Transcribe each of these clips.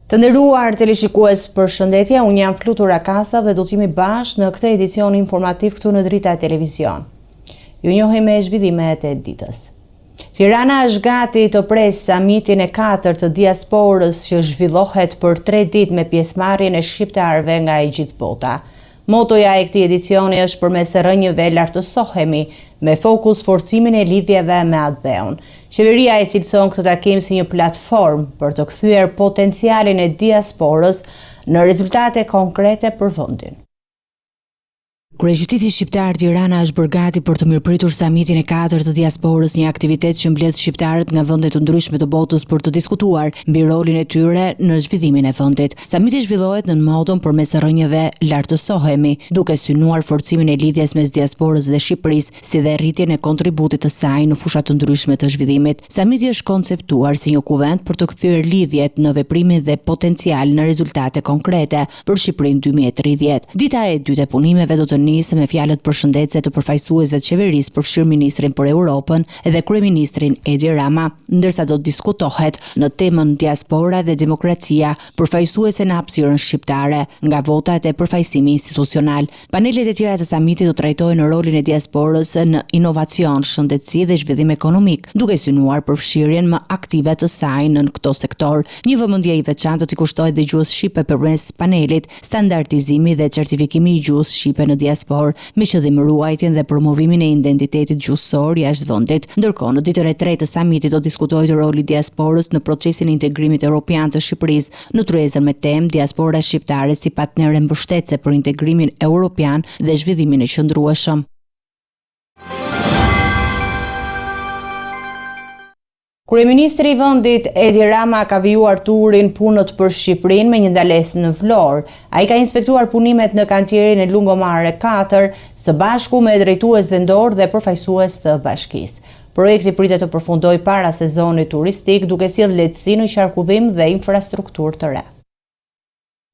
Të nderuar teleshikues, përshëndetje, unë jam Flutur Akasa dhe do të jemi bashkë në këtë edicion informativ këtu në Drita Televizion. Ju njohim me zhvillimet e ditës. Tirana është gati të presë samitin e 4 të diasporës që zhvillohet për 3 ditë me pjesëmarrjen e shqiptarëve nga e gjithë bota. Motoja e këtij edicioni është përmes rrënjëve lartësohemi, me fokus forcimin e lidhjeve me atë. Qeveria e cilëson këtë takim si një platformë për të kthyer potencialin e diasporës në rezultate konkrete për vendin. Kryeqyteti shqiptar Tirana është bërë gati për të mirëpritur samitin e 4 të diasporës, një aktivitet që mbledh shqiptarët nga vende të ndryshme të botës për të diskutuar mbi rolin e tyre në zhvillimin e vendit. Samiti zhvillohet në moton përmes rrënjëve lartësohemi, duke synuar forcimin e lidhjes mes diasporës dhe Shqipërisë, si dhe rritjen e kontributit të saj në fusha të ndryshme të zhvillimit. Samiti është konceptuar si një kuvent për të kthyer lidhjet në veprime dhe potencial në rezultate konkrete për Shqipërinë 2030. Dita e dytë e punimeve do të nisë me fjalët përshëndetëse të përfaqësuesve të qeverisë, përfshirë ministrin për Europën dhe kryeministrin Edi Rama, ndërsa do të diskutohet në temën diaspora dhe demokracia, përfaqësuese në hapësirën shqiptare nga votat e përfaqësimit institucional. Panelet e tjera të samitit do trajtojnë rolin e diasporës në inovacion, shëndetësi dhe zhvillim ekonomik, duke synuar përfshirjen më aktive të saj në këto sektor. Një vëmendje i veçantë do t'i kushtohet dhe gjuhës shqipe përmes panelit, standardizimi dhe certifikimi i gjuhës shqipe në diaspor, me qëllim ruajtjen dhe promovimin e identitetit gjuhësor jashtë vendit. Ndërkohë, në ditën e 3 të samitit do diskutohet roli i diasporës në procesin e integrimit evropian të Shqipërisë, në tryezën me temë diaspora shqiptare si partnere mbështetëse për integrimin evropian dhe zhvillimin e qëndrueshëm. Kryeministri i vendit Edi Rama ka vijuar turin punët për Shqipërinë me një ndalesë në Vlorë. Ai ka inspektuar punimet në kantierin e Lungomare 4 së bashku me drejtues vendor dhe përfaqësues të bashkisë. Projekti pritet të përfundojë para sezonit turistik, duke sjellë lehtësi në qarkullim dhe infrastrukturë të re.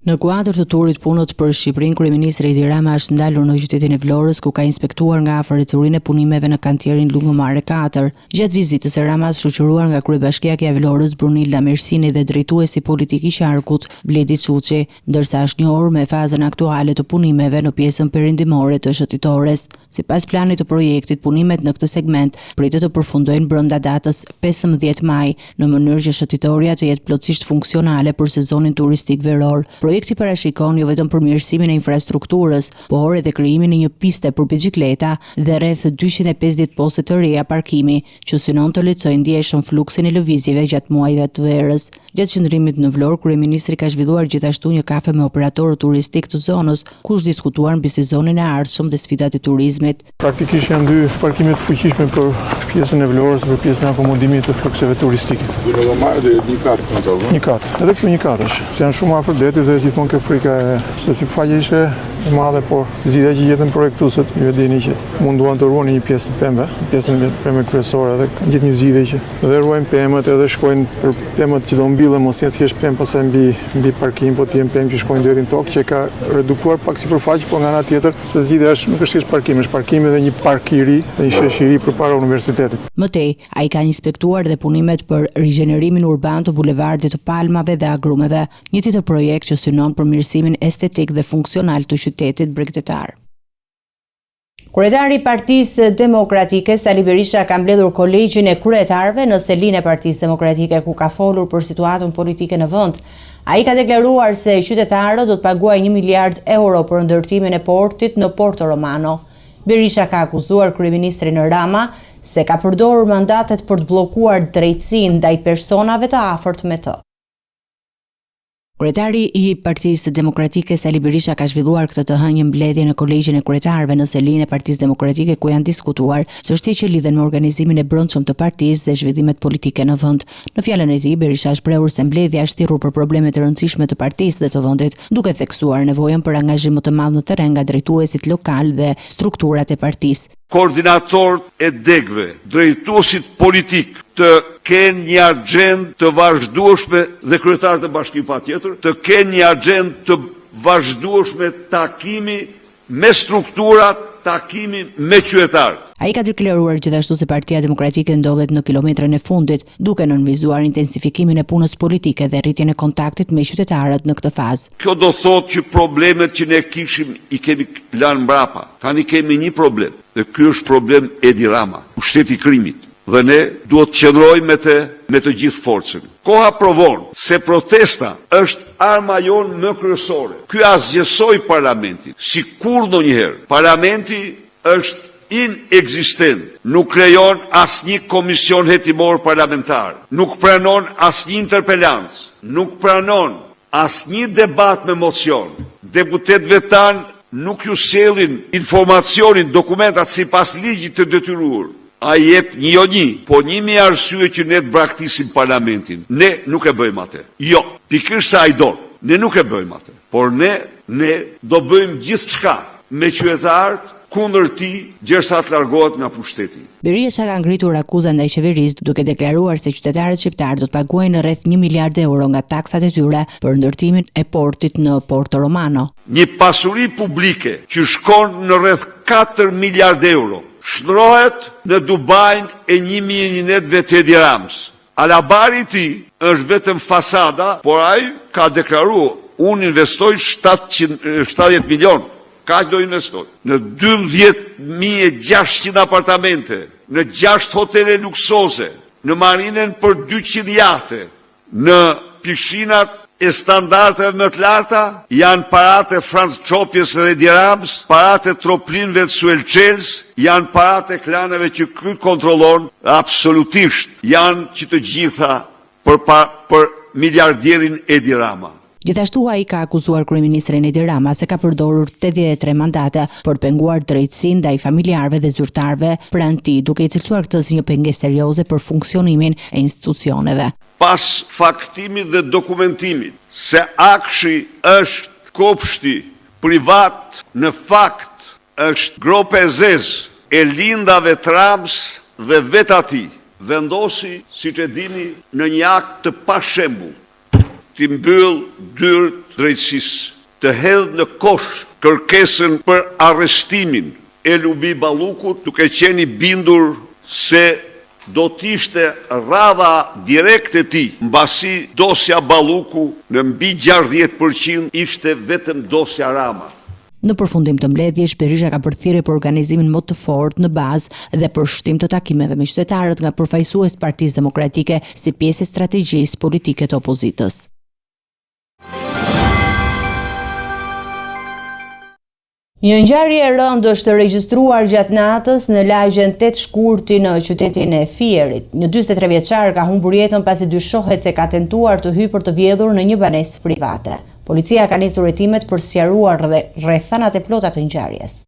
Në kuadër të turit punët për Shqipërinë, kryeministri Edi Rama është ndalur në qytetin e Vlorës, ku ka inspektuar nga afër ecurinë e punimeve në kantierin Lungomare 4. Gjatë vizitës së Ramas, shoqëruar nga kryebashkiaja e Vlorës Brunilda Mersini dhe drejtuesi politik i qarkut Bledi Çuçi, ndërsa është njohur me fazën aktuale të punimeve në pjesën perëndimore të shëtitores. Sipas planit të projektit, punimet në këtë segment pritet të përfundojnë brenda datës 15 maj, në mënyrë që shëtitoria të jetë plotësisht funksionale për sezonin turistik veror. Projekti parashikon jo vetëm përmirësimin e infrastrukturës, por edhe krijimin e një piste për biçikleta dhe rreth 250 poste të reja parkimi, që synon të lehtësojë ndjeshëm fluksin e lëvizjeve gjatë muajve të verës. Gjatë qëndrimit në Vlorë, kryeministri ka zhvilluar gjithashtu një kafe me operatorë turistik të zonës, ku është diskutuar mbi sezonin e ardhshëm dhe sfidat e turizmit. Praktikisht janë 2 parkime të fuqishme për pjesën e Vlorës, për pjesën e akomodimit të flukseve turistike. Një kat. Edhe këtu një kat është. Janë shumë afër detit dhe gjithmonë kjo frika se sipërfaqja ishte e madhe, por zgjidhja që gjetën projektuesët, ju e dini që munduan të ruajnë një pjesë të pemëve, pjesën e pemëve kryesore, dhe kanë gjetë një zgjidhje që edhe ruajnë pemët, edhe shkojnë për pemët që do mbillen, mos jetë thjesht pemë pastaj mbi parkim, po të jenë pemë që shkojnë deri në tokë, që ka redukuar pak sipërfaqe, por nga ana tjetër se zgjidhja nuk është thjesht parkim, është parkim edhe një park i ri dhe një shesh i ri përpara universitetit. Mëtej, ai ka inspektuar dhe punimet për rigjenerimin urban të bulevardit të palmave dhe agrumeve, një tjetër projekt që synon përmirësimin estetik dhe funksional të qytetit bregdetar. Kryetari i Partisë Demokratike Sali Berisha ka mbledhur kolegjin e kryetarëve në selinë e Partisë Demokratike, ku ka folur për situatën politike në vend. Ai ka deklaruar se qytetarët do të paguajnë 1 miliard euro për ndërtimin e portit në Porto Romano. Berisha ka akuzuar kryeministrin Rama se ka përdorur mandatet për të bllokuar drejtësinë ndaj personave të afërt me të. Kryetari i Partisë Demokratike Sali Berisha ka zhvilluar këtë të hënjë mbledhje në kolegjin e kryetarëve në selinë e Partisë Demokratike, ku janë diskutuar çështje që lidhen me organizimin e brendshëm të partisë dhe zhvillimet politike në vend. Në fjalën e tij, Berisha është shprehur se mbledhja është thirrur për probleme të rëndësishme të partisë dhe të vendit, duke theksuar nevojën për angazhim më të madh në terren nga drejtuesit lokal dhe strukturat e partisë. Koordinatorët e degëve, drejtuesit politik të kenë një agjendë të vazhdueshme dhe kryetarët e bashkimit patjetër, të kenë një agjendë të vazhdueshme takimi me strukturat takimi me qytetarët. Ai ka deklaruar gjithashtu se Partia Demokratike ndodhet në kilometrën e fundit, duke nënvizuar intensifikimin e punës politike dhe rritjen e kontaktit me qytetarët në këtë fazë. Kjo do thotë që problemet që ne kishim i kemi lanë mbrapa. Tani kemi një problem, dhe ky është problem Edi Rama, pushteti i krimit. Dhe ne duhet të qëndrojmë me të gjithë forcën. Koha provon se protesta është arma jonë më kryesore. Ky asgjësoi parlamentin, si kur ndonjëherë. Parlamenti është inexistent, nuk lejon asnjë komision hetimor parlamentar, nuk pranon asnjë interpelancë, nuk pranon asnjë debat me mocion. Deputetëve tanë nuk ju sjellin informacionin, dokumentat sipas ligjit të detyruar. A jep një jo një, po 1000 arsye që ne të braktisim parlamentin. Ne nuk e bëjmë atë. Jo, pikërisht sa ai don. Ne nuk e bëjmë atë. Por ne do bëjmë gjithçka me qytetarët kundër tij derisa të largohet nga pushteti. Berisha ka ngritur akuza ndaj qeverisë duke deklaruar se qytetarët shqiptar do të paguajnë rreth 1 miliard euro nga taksat e tyre për ndërtimin e portit në Porto Romano. Një pasuri publike që shkon në rreth 4 miliard euro shndrohet në Dubajin e 1.100 të Edi Ramës. Alabari i tij është vetëm fasada, por ai ka deklaruar, unë investoj 70 milion. Kaq do investoj? Në 12.600 apartamente, në 6 hotele luksoze, në marinën për 200 jate, në pishinat e standardeve më të larta, janë paratë e Franz Çopjes dhe Edi Ramës, paratë e troplinëve të Suelçels, janë paratë e klaneve që ky kontrollon, absolutisht janë që të gjitha për miliardierin Edi Rama. Gjithashtu ai ka akuzuar kryeministrin Edi Rama se ka përdorur 83 mandate për të penguar drejtësinë ndaj familjarëve dhe zyrtarëve pranë tij, duke i cilësuar këtë si një pengesë serioze për funksionimin e institucioneve. Pas faktimit dhe dokumentimit se Akshi është kopshti privat, në fakt është gropa e zezë e lindave të Ramës dhe vetë ati, vendosi, siç e dini, në një akt të pashembull, të mbyll dyert drejtësisë, të hedh në kosh kërkesën për arrestimin e Lubi Ballukut, duke qenë i bindur se do t'ishte radha direkte e tij, mbasi dosja Balluku në mbi 60% ishte vetëm dosja Rama. Në përfundim të mbledhjes, Berisha ka përthirrje për organizimin më të fortë në bazë dhe për shtim të takimeve me qytetarët nga përfaqësues Partisë Demokratike si pjesë e strategjisë politike të opozitës. Një ngjarje e rëndë është regjistruar gjatë natës në lagjen 8 Shkurti në qytetin e Fierit. Një 43 vjeçar ka humbur jetën pasi dyshohet se ka tentuar të hyjë për të vjedhur në një banesë private. Policia ka nisur hetimet për sqaruar rrethanat e plota të ngjarjes.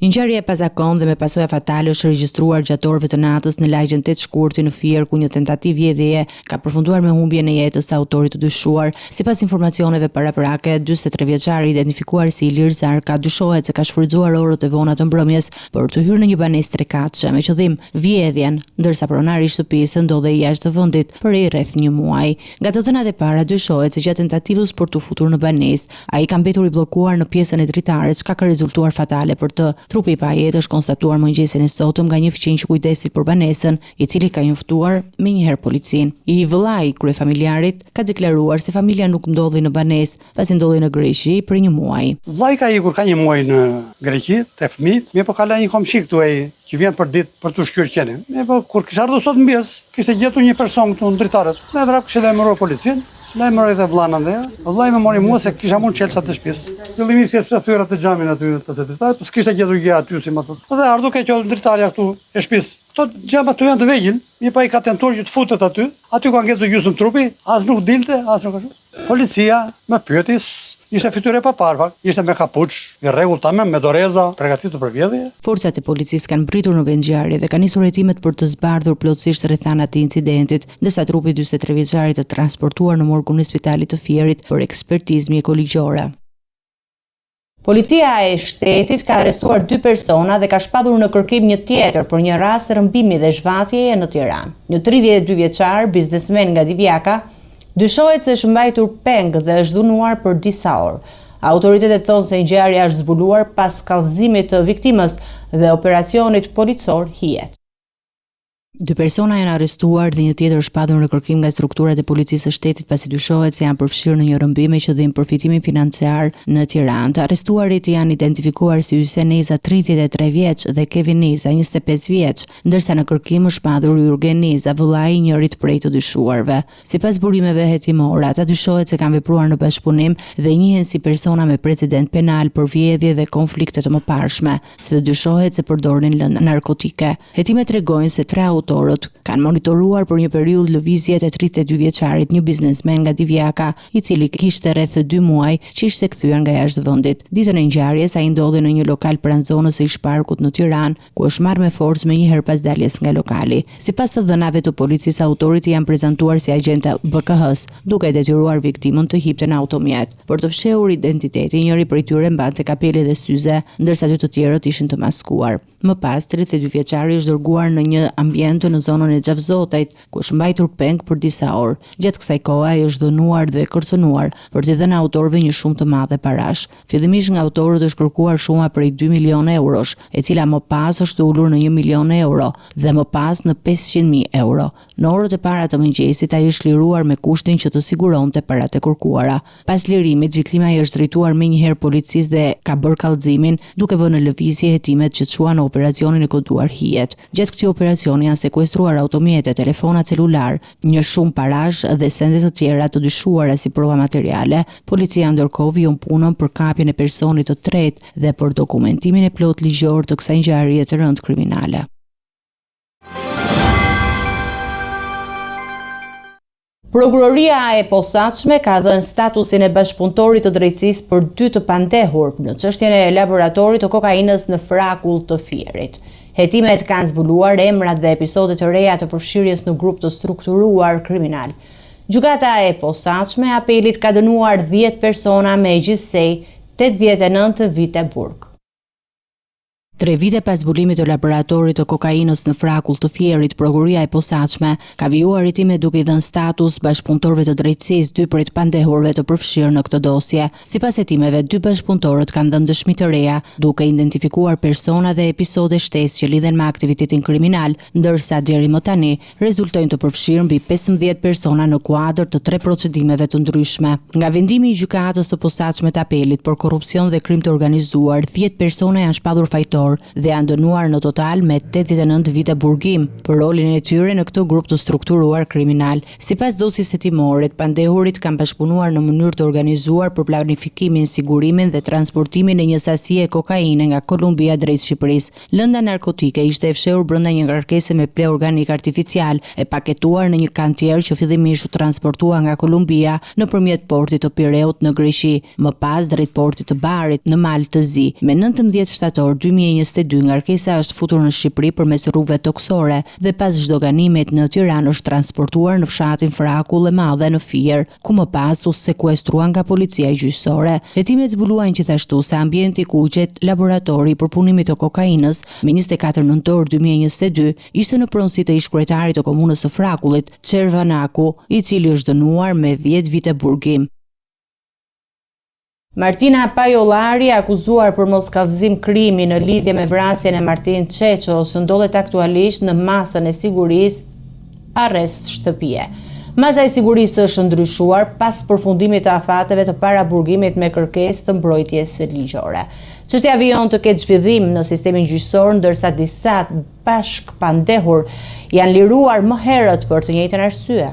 Një ngjarje e pazakon dhe me pasoja fatale është regjistruar gjatë orëve të natës në lagjen 8 Shkurti në Fier, ku një tentativë vjedhjeje ka përfunduar me humbjen e jetës së autorit të dyshuar. Sipas informacioneve paraprake, 43 vjeçari identifikuar si Ilir Zar ka dyshohet se ka shfrytzuar orët e vona të mbrëmjes për të hyrë në një banesë trekatëshe me qëllim vjedhjen, ndërsa pronari i shtëpisë ndodhej jashtë vendit për rreth një muaj. Nga të dhënat e para dyshohet se gjatë tentativës për të futur në banesë, ai ka mbetur i bllokuar në pjesën e dritares, çka ka rezultuar fatale për të. Trupi i pajet është konstatuar mëngjesin e sotëm nga një fëmijë që kujdesi për banesën, i cili ka njoftuar menjëherë policinë. I vëllai kryefamiljarit ka deklaruar se familja nuk ndodhi në banesë, pasi ndodhi në Greqi për një muaj. Vllai ka ikur ka një muaj në Greqi te fëmijët, mirë po ka lënë një komshi këtu ai që vjen për ditë për të shkruar qenin. Mirë po kur kisha ardhur sot mbjes, kishte gjetur një person këtu në dritaret. Ne vrap kishte lajmëruar policin. Lajmëroi dhe vllain dhe vllai më mori mua se kisha mund çelsa të shtëpisë. Fillimisht ishte thyra të xhamin aty të dritarit, po s'kishte gjetur gjë aty si masas. Dhe ardhu ka qenë dritarja këtu e shtëpisë. Këto xhama tu janë të vegjël, mi pa i ka tentuar që të futet aty. Aty ka ngecur gjysmë trupi, as nuk dilte, as nuk ashtu. Policia më pyeti, ishte fytyrë pa parë, ishte me kapuç, i rregull tamam me doreza, përgatitur për vjedhje. Forcat e policisë kanë mbritur në vend ngjarje dhe kanë nisur hetimet për të zbardhur plotësisht rrethanat e incidentit, ndërsa trupi i 43 vjeçarit është transportuar në morgun e Spitalit të Fierit për ekspertizë mjekoligjore. Policia e shtetit ka arrestuar 2 persona dhe ka shpadur në kërkim një tjetër për një rast rëmbimi dhe zhvatjeje në Tiranë. Një 32 vjeçar biznesmen nga Divjaka dyshohet se është mbajtur peng dhe është dhunuar për disa orë. Autoritetet thonë se ngjarja është zbuluar pas kallëzimit të viktimës dhe operacionit policor hijet. 2 persona janë arrestuar dhe një tjetër shpadhur në kërkim nga strukturat e policisë së shtetit pasi dyshohet se janë përfshirë në një rrëmbim me qëllim përfitimin financiar në Tiranë. Të arrestuarit janë identifikuar si Hysen Neza 33 vjeç dhe Kevin Neza 25 vjeç, ndërsa në kërkim është shpadhur Jurgen Neza, vëllai i njërit prej të dyshuarve. Sipas burimeve hetimore, ata dyshohet se kanë vepruar në bashkëpunim dhe njihen si persona me precedent penal për vjedhje dhe konflikte të mëparshme, si dhe dyshohet se përdorin lëndë narkotike. Hetimet tregojnë se 3 autorët kanë monitoruar për një periudhë lëvizjet e 32 vjeçarit, një biznesmen nga Divjaka, i cili kishte rreth 2 muaj që ishte kthyer nga jashtë vendit. Ditën e ngjarjes ai ndodhi në një lokal pranë zonës së Ish-Parkut në Tiranë, ku është marrë me forcë më një herë pas daljes nga lokali. Sipas të dhënave të policisë, autorët janë prezantuar si agentë BKH-s, duke detyruar viktimën të hipte në automjet. Për të fshehur identitetin, njëri prej tyre mbante kapele dhe syze, ndërsa 2 të tjerët ishin të maskuar. Më pas, 32 vjeçari është dërguar në një ambient në zonën e Xhavzotajt, ku është mbajtur peng për disa orë. Gjatë kësaj kohe ai është dënuar dhe kërcënuar për t'i dhënë autorëve një shumë të madhe parash. Fillimisht nga autorët është kërkuar shuma prej 2 milionë eurosh, e cila më pas është ulur në 1 milion euro dhe më pas në 500.000 euro. Në orët e para të mëngjesit ai është liruar me kushtin që të siguronte paratë e kërkuara. Pas lirimit, viktima i është drejtuar menjëherë policisë dhe ka bërë kallëzimin, duke vënë në lëvizje hetimet që çuan në operacionin e koduar hijet. Gjatë këtij operacioni janë sekuestruar automjete, telefona celular, një shumë parash dhe sende të tjera të dyshuara si prova materiale. Policia ndërkohë vijon punën për kapjen e personit të tretë dhe për dokumentimin e plot ligjor të kësaj ngjarje të rëndë kriminale. Prokuroria e posaçme ka dhënë statusin e bashkëpunëtorit të drejtësisë për 2 të pandehur në çështjen e laboratorit të kokainës në Frakull të Fierit. Hetimet kanë zbuluar emrat dhe episode të reja të përfshirjes në grup të strukturuar kriminal. Gjykata e posaçme apelit ka dënuar 10 persona me gjithsej 89 vite burg. 3 vite pas zbulimit të laboratorit të kokainës në Frakull të Fierit, prokuroria e posaçme ka vijuar hetime duke i dhënë status bashkëpunëtorëve të drejtësisë 2 prej të pandehurve të përfshirë në këtë dosje. Sipas hetimeve, 2 bashkëpunëtorët kanë dhënë dëshmi të reja duke identifikuar persona dhe episode shtesë që lidhen me aktivitetin kriminal, ndërsa deri më tani rezultojnë të përfshirë mbi 15 persona në kuadër të 3 procedimeve të ndryshme. Nga vendimi i gjykatës së posaçme të apelit për korrupsion dhe krim të organizuar, 10 persona janë shpadhur fajtor dhe janë dënuar në total me 89 vite burgim për rolin e tyre në këtë grup të strukturuar kriminal. Sipas dosjes hetimore, të pandehurit kanë bashkëpunuar në mënyrë të organizuar për planifikimin, sigurimin dhe transportimin e një sasie kokaine nga Kolumbia drejt Shqipërisë. Lënda narkotike ishte e fshehur brenda një ngarkese me ple organik artificial, e paketuar në një kantier që fillimisht u transportua nga Kolumbia nëpërmjet portit të Pireut në Greqi, më pas drejt portit të Barit në Mal të Zi. Me 19 shtator 2022 ngarkesa është futur në Shqipëri përmes rrugëve toksore dhe pas zhdoganimit në Tiranë është transportuar në fshatin Frakull e Madhe në Fier, ku më pas u sekuestrua nga policia gjyqësore. Hetimet zbuluan gjithashtu se ambienti ku u gjet laboratori për punimin të kokainës me 24 nëntor 2022 ishte në pronësi të ish-kryetarit të komunës së Frakullit, Çervanaku, i cili është dënuar me 10 vite burgim. Martina Pajollari, akuzuar për moskallëzim krimi në lidhje me vrasjen e Martin Çeços, ndodhet aktualisht në masën e sigurisë arrest shtëpie. Masa e sigurisë është ndryshuar pas përfundimit të afateve të paraburgimit me kërkesë të mbrojtjes ligjore. Çështja vijon të ketë zhvillim në sistemin gjyqësor, ndërsa disa bashkëpandehur janë liruar më herët për të njëjtën arsye.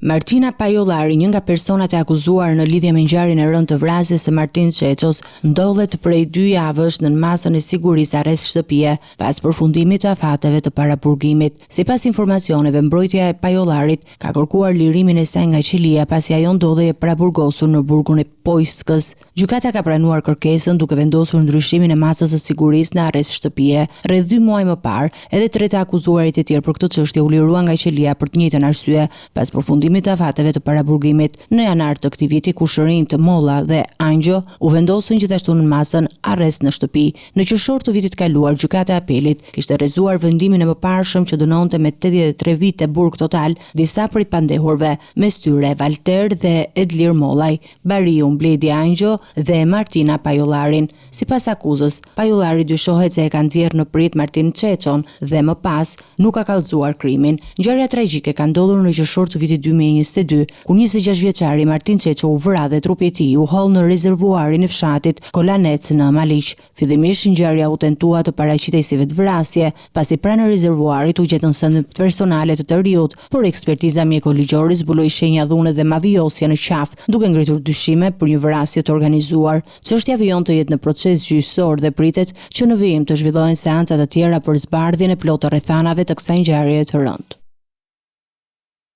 Martina Pajollari, një nga personat e akuzuar në lidhje me ngjarjen e rëndë të vrasjes së Martin Çeços, ndodhet prej 2 javësh në masën e sigurisë arrest shtëpie pas përfundimit të afateve të paraburgimit. Sipas informacioneve, mbrojtja e Pajollarit ka kërkuar lirimin e saj nga qelia pasi ajo ndodhej e paraburgosur në burgun e Pojskës. Gjykata ka pranuar kërkesën duke vendosur ndryshimin e masës së sigurisë në arrest shtëpie. Rreth 2 muaj më parë, edhe 3 të akuzuarit e tjerë për këtë çështje u liruan nga qelia për të njëjtën arsye pas përfundimit të afateve të paraburgimit. Në janar të këtij viti, kushërinjt të Molla dhe Angjo u vendosën gjithashtu në masën arrest në shtëpi. Në qershor të vitit kaluar, gjykata e apelit kishte rrezuar vendimin e mëparshëm që dënonte me 83 vite burg total disa prej pandehurve, mes tyre Valter dhe Edlir Mollaj, Bariu Umbledi Angjo dhe Martina Pajollarin. Sipas akuzës, Pajollari dyshohet se e ka nxjerrë në prit Martin Çeçon dhe më pas nuk ka kallëzuar krimin. Ngjarja tragjike ka ndodhur në qershor të vitit 2022, kur 26 vjeçari Martin Çeço u vra dhe trupi i tij u holl në rezervuarin e fshatit Kolanec në Maliq. Fillimisht ngjarja u tentua të paraqitej si vetvrasje, pasi pranë rezervuarit u gjetën sende personale të riut, por ekspertiza mjekoligjore zbuloi shenja dhune dhe mavijosje në qafë, duke ngritur dyshime për një vrasje të organizuar. Çështja vijon të jetë në proces gjyqësor dhe pritet që në vijim të zhvillohen seanca të tjera për zbardhjen e plotë të rrethanave të kësaj ngjarjeje të rëndë.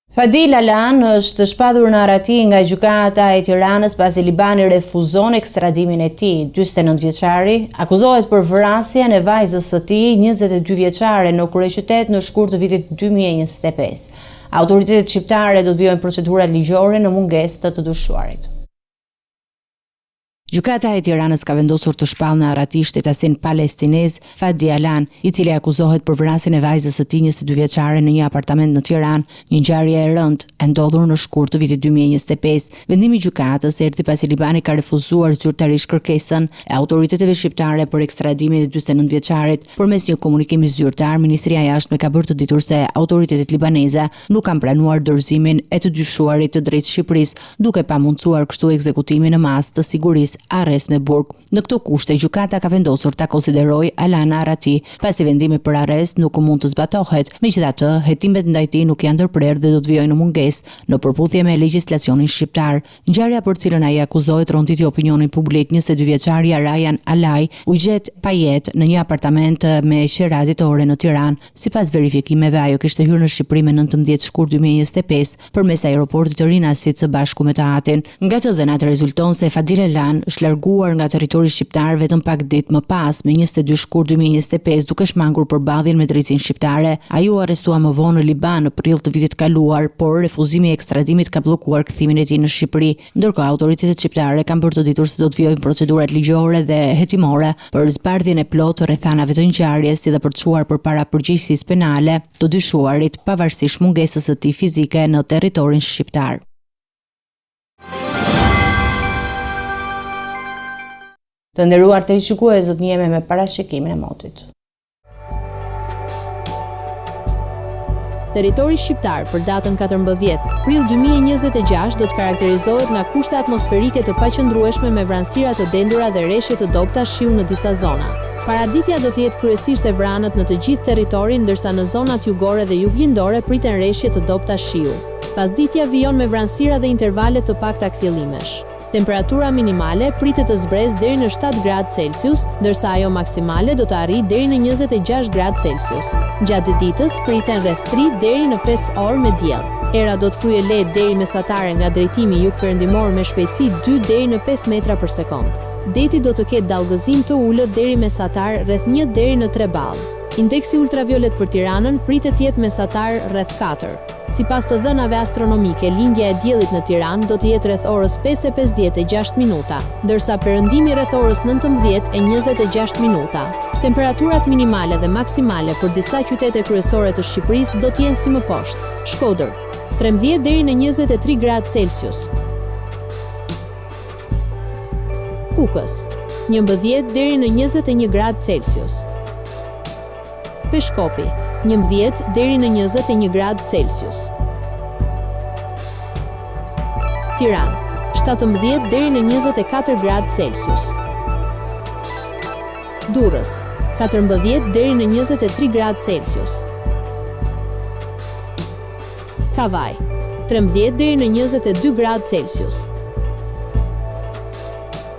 Fadil Alan është shpadhur në Arati nga gjykata e Tiranës pasi Libani refuzon ekstradimin e tij. 49 vjeçari akuzohet për vrasjen e vajzës së tij, 22 vjeçare, në kryeqytet në shkurt të vitit 2025. Autoritetet shqiptare do të vijojnë procedurat ligjore në mungesë të dyshuarit. Gjykata e Tiranës ka vendosur të shpallë në Arati shtetasin palestinez Fadi Alan, i cili akuzohet për vrasjen e vajzës së tij 22 vjeçare në një apartament në Tiranë, një ngjarje e rëndë e ndodhur në shkurt të vitit 2025. Vendimi i gjykatës erdhi pasi Libani ka refuzuar zyrtarisht kërkesën e autoriteteve shqiptare për ekstradimin e 49 vjeçarit. Përmes një komunikimi zyrtar, Ministria e Jashtme ka bërë të ditur se autoritetet libaneze nuk kanë pranuar dorëzimin e të dyshuarit të drejtë Shqipërisë, duke pamundsuar kështu ekzekutimin në masë të sigurisë arrest me burg. Në këto kushte, gjykata ka vendosur ta konsiderojë Alan Arati, pasi vendimi për arrest nuk mund të zbatohet. Megjithatë, hetimet ndaj tij nuk janë ndërprerë dhe do të vijojnë në mungesë në përputhje me legjislacionin shqiptar. Ngjarja për cilën ai akuzohet ronditi opinionin publik. 22 vjeçari Rayan Alaj u gjet pa jetë në një apartament me qera ditore në Tiranë. Sipas verifikimeve, ajo kishte hyrë në Shqipëri me 19 shkurt 2025 përmes aeroportit të Rinasit së bashku me të Aten. Nga të dhënat rezulton se Fadil Alan është larguar nga territori shqiptar vetëm pak ditë më pas, me 22 shkurt 2025, duke shmangur përballjen me drejtsinë shqiptare. Ai u arrestua më vonë në Liban në prill të vitit kaluar, por refuzimi i ekstradimit ka bllokuar kthimin e tij në Shqipëri. Ndërkohë, autoritetet shqiptare kanë bërë të ditur se do të vijojnë procedurat ligjore dhe hetimore për zbardhjen e plotë të rrethanave të ngjarjes, si dhe për të çuar përpara përgjegjësisë penale të dyshuarit, pavarësisht mungesës së tij fizike në territorin shqiptar. Të nderuar televizionistë, do të jemi me parashikimin e motit. Territori shqiptar për datën 14 prill 2026 do të karakterizohet nga kushte atmosferike të paqëndrueshme me vranësira të dendura dhe rreshje të dobta shiu në disa zona. Paraditja do të jetë kryesisht e vranët në të gjithë territorin, ndërsa në zonat jugore dhe juglindore priten rreshje të dobta shiu. Pasditja vijon me vranësira dhe intervale të pakta kthjellimesh. Temperatura minimale pritet të zbresë deri në 7 gradë Celsius, ndërsa ajo maksimale do të arrijë deri në 26 gradë Celsius. Gjatë ditës priten rreth 3 deri në 5 orë me diell. Era do të frujë lehtë deri mesatare nga drejtimi jug-perëndimor me shpejtësi 2 deri në 5 metra për sekond. Deti do të ketë dallgëzim të ulët deri mesatar rreth 1 deri në 3 ballë. Indeksi ultraviolet për Tiranën pritet të jetë mesatar rreth 4. Sipas të dhënave astronomike, lindja e diellit në Tiranë do të jetë rreth orës 5:56 minuta, ndërsa perëndimi rreth orës 19:26 minuta. Temperaturat minimale dhe maksimale për disa qytete kryesore të Shqipërisë do të jenë si më poshtë: Shkodër, 13 deri në 23 gradë Celsius; Kukës, 11 deri në 21 gradë Celsius; Peshkopi, 11 deri në 21 gradë Celsius; Tiranë, 17 deri në 24 gradë Celsius; Durrës, 14 deri në 23 gradë Celsius; Kavaj, 13 deri në 22 gradë Celsius;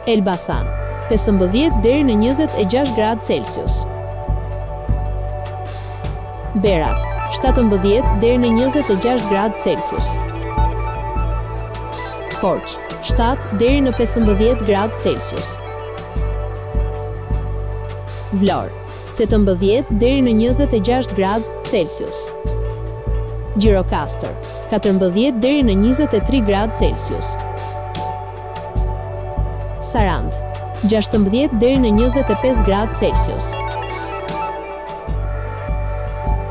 Elbasan, 15 deri në 26 gradë Celsius; Berat, 17 deri në 26 gradë Celsius; Korç, 7 deri në 15 gradë Celsius; Vlorë, 18 deri në 26 gradë Celsius; Gjirokastër, 14 deri në 23 gradë Celsius; Sarand, 16 deri në 25 gradë Celsius;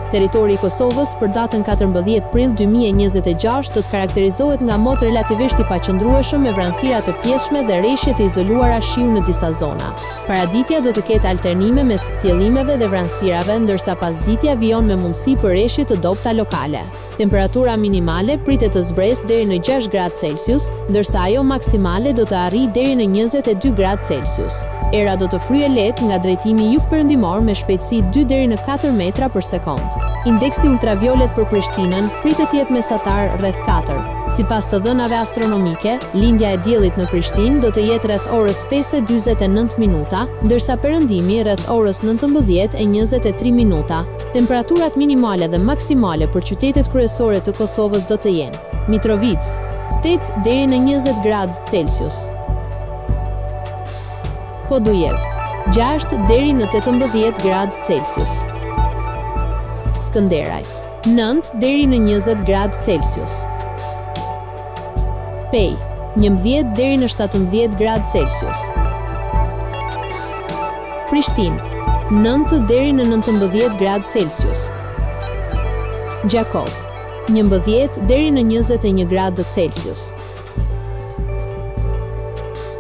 Territori i Kosovës për datën 14 prill 2026 do të karakterizohet nga mot relativisht i paqëndrueshëm me vranësira të pjeshme dhe rreshje të izoluara shiu në disa zona. Paraditja do të ketë alternime mes kthjellimeve dhe vranësirave, ndërsa pasditja vijon me mundësi për rreshje të dobta lokale. Temperatura minimale pritet të zbresë deri në 6 gradë Celsius, ndërsa ajo maksimale do të arrijë deri në 22 gradë Celsius. Era do të fryjë lehtë nga drejtimi jugpërëndimor me shpejtësi 2 deri në 4 metra për sekond. Indeksi ultraviolet për Prishtinën pritet të jetë mesatar rreth 4. Sipas të dhënave astronomike, lindja e diellit në Prishtinë do të jetë rreth orës 5:49 minuta, ndërsa perëndimi rreth orës 19:23 minuta. Temperaturat minimale dhe maksimale për qytetet kryesore të Kosovës do të jenë: Mitrovica 8 deri në 20 gradë Celsius, Podujev 6 deri në 18 gradë Celsius, Skënderaj 9 deri në 20 gradë Celsius, Pej 11 deri në 17 gradë Celsius, Prishtinë 9 deri në 19 gradë Celsius, Gjakov 11 deri në 21 gradë Celsius,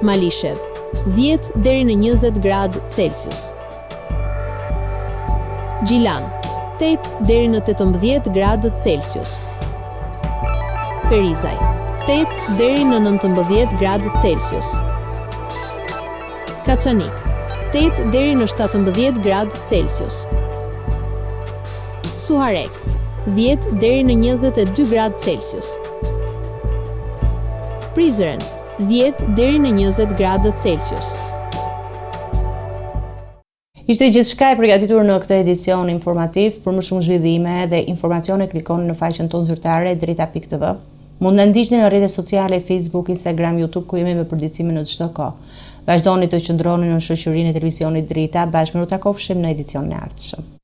Malishev 10 deri në 20 gradë Celsius, Gjilan 8 deri në 18 gradë Celsius, Ferizaj 8 deri në 19 gradë Celsius, Kaçanik 8 deri në 17 gradë Celsius, Suharek 10 deri në 22 gradë Celsius, Prizren 10 deri në 20 gradë Celsius. Ishte gjithçka e përgatitur në këtë edicion informativ. Për më shumë zhvillime dhe informacione klikoni në faqen tonë zyrtare drita.tv. Mund na ndiqni në rrjetet sociale Facebook, Instagram, YouTube ku jemi me përditësime në çdo kohë. Vazhdoni të qëndroni në shoqërinë e televizionit Drita. Bashkë me u takofshim në edicionin e ardhshëm.